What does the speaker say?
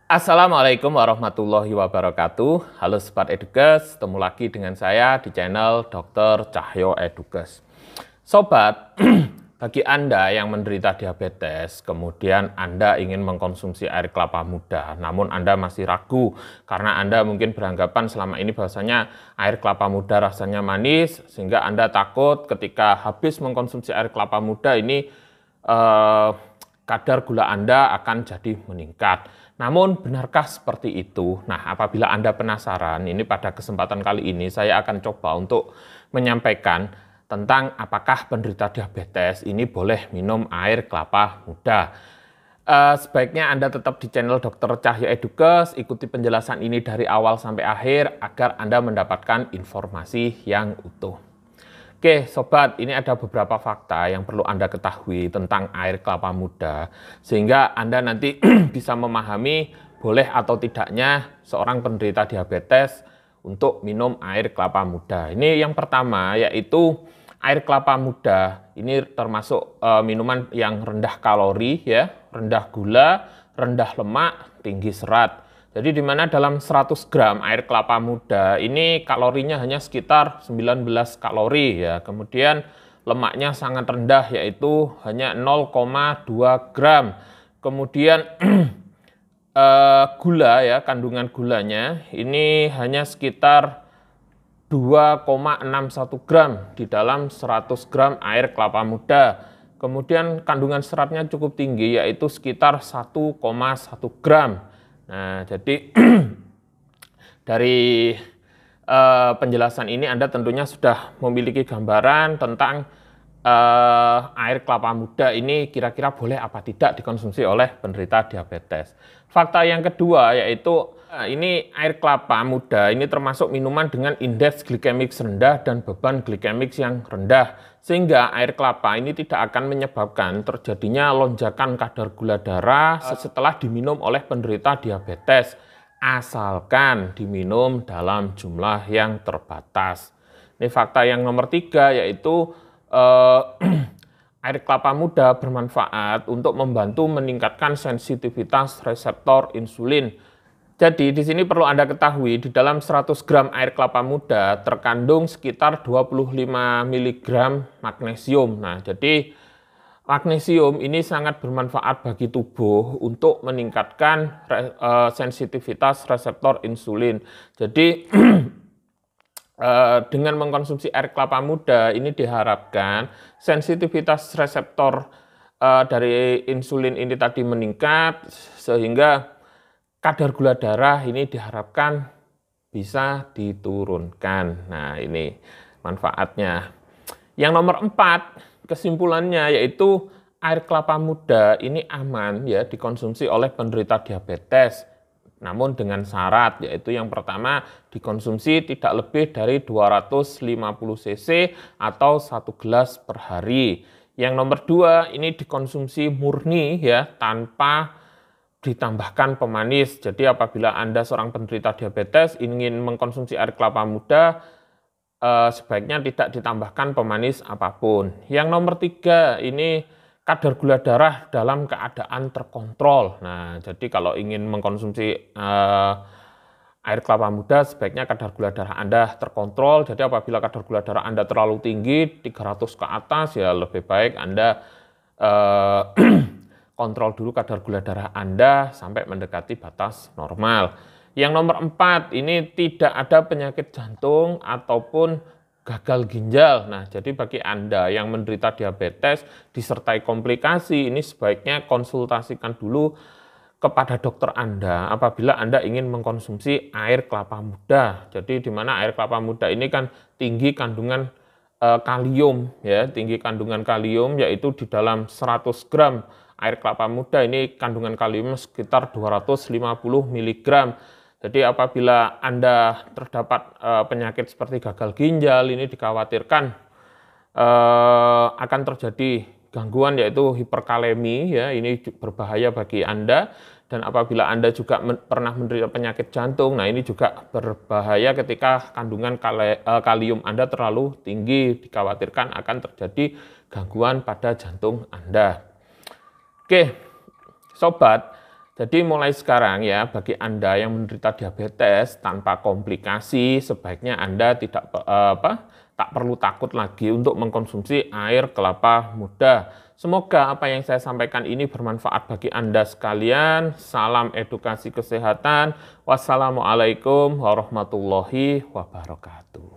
Assalamualaikum warahmatullahi wabarakatuh. Halo Sobat Edukes, ketemu lagi dengan saya di channel Dr. Cahyo Edukes. Sobat, bagi Anda yang menderita diabetes, kemudian Anda ingin mengkonsumsi air kelapa muda, namun Anda masih ragu karena Anda mungkin beranggapan selama ini bahwasanya air kelapa muda rasanya manis, sehingga Anda takut ketika habis mengkonsumsi air kelapa muda ini kadar gula Anda akan jadi meningkat. Namun, benarkah seperti itu? Nah, apabila Anda penasaran, ini pada kesempatan kali ini saya akan coba untuk menyampaikan tentang apakah penderita diabetes ini boleh minum air kelapa muda. Sebaiknya Anda tetap di channel Dr. Cahyo Edukes, ikuti penjelasan ini dari awal sampai akhir agar Anda mendapatkan informasi yang utuh. Oke, Sobat, ini ada beberapa fakta yang perlu Anda ketahui tentang air kelapa muda, sehingga Anda nanti bisa memahami boleh atau tidaknya seorang penderita diabetes untuk minum air kelapa muda. Ini yang pertama, yaitu air kelapa muda. Ini termasuk minuman yang rendah kalori, ya, rendah gula, rendah lemak, tinggi serat. Jadi di mana dalam 100 gram air kelapa muda ini kalorinya hanya sekitar 19 kalori ya. Kemudian lemaknya sangat rendah yaitu hanya 0,2 gram. Kemudian gula ya, kandungan gulanya ini hanya sekitar 2,61 gram di dalam 100 gram air kelapa muda. Kemudian kandungan seratnya cukup tinggi yaitu sekitar 1,1 gram. Nah, jadi dari penjelasan ini Anda tentunya sudah memiliki gambaran tentang air kelapa muda ini kira-kira boleh apa tidak dikonsumsi oleh penderita diabetes. Fakta yang kedua yaitu ini air kelapa muda ini termasuk minuman dengan indeks glikemik rendah dan beban glikemik yang rendah. Sehingga air kelapa ini tidak akan menyebabkan terjadinya lonjakan kadar gula darah setelah diminum oleh penderita diabetes, asalkan diminum dalam jumlah yang terbatas. Ini fakta yang nomor 3 yaitu air kelapa muda bermanfaat untuk membantu meningkatkan sensitivitas reseptor insulin. Jadi di sini perlu Anda ketahui di dalam 100 gram air kelapa muda terkandung sekitar 25 mg magnesium. Nah, jadi magnesium ini sangat bermanfaat bagi tubuh untuk meningkatkan sensitivitas reseptor insulin. Jadi dengan mengkonsumsi air kelapa muda ini diharapkan sensitivitas reseptor dari insulin ini tadi meningkat sehingga kadar gula darah ini diharapkan bisa diturunkan. Nah, ini manfaatnya. Yang nomor 4, kesimpulannya yaitu air kelapa muda ini aman ya dikonsumsi oleh penderita diabetes. Namun dengan syarat yaitu yang pertama dikonsumsi tidak lebih dari 250 cc atau 1 gelas per hari. Yang nomor 2 ini dikonsumsi murni ya tanpa ditambahkan pemanis. Jadi apabila Anda seorang penderita diabetes ingin mengkonsumsi air kelapa muda sebaiknya tidak ditambahkan pemanis apapun. Yang nomor 3 ini kadar gula darah dalam keadaan terkontrol. Nah, jadi kalau ingin mengkonsumsi air kelapa muda sebaiknya kadar gula darah Anda terkontrol. Jadi apabila kadar gula darah Anda terlalu tinggi 300 ke atas ya lebih baik Anda kontrol dulu kadar gula darah Anda sampai mendekati batas normal. Yang nomor 4, ini tidak ada penyakit jantung ataupun gagal ginjal. Nah, jadi bagi Anda yang menderita diabetes disertai komplikasi, ini sebaiknya konsultasikan dulu kepada dokter Anda apabila Anda ingin mengkonsumsi air kelapa muda. Jadi di mana air kelapa muda ini kan tinggi kandungan kalium ya, tinggi kandungan kalium yaitu di dalam 100 gram air kelapa muda ini kandungan kalium sekitar 250 mg. Jadi apabila Anda terdapat penyakit seperti gagal ginjal ini dikhawatirkan akan terjadi gangguan yaitu hiperkalemi ya, ini berbahaya bagi Anda. Dan apabila Anda juga pernah menderita penyakit jantung, nah ini juga berbahaya ketika kandungan kalium Anda terlalu tinggi, dikhawatirkan akan terjadi gangguan pada jantung Anda. Oke, Sobat, Jadi mulai sekarang ya, bagi Anda yang menderita diabetes tanpa komplikasi, sebaiknya Anda tak perlu takut lagi untuk mengkonsumsi air kelapa muda. Semoga apa yang saya sampaikan ini bermanfaat bagi Anda sekalian. Salam edukasi kesehatan. Wassalamualaikum warahmatullahi wabarakatuh.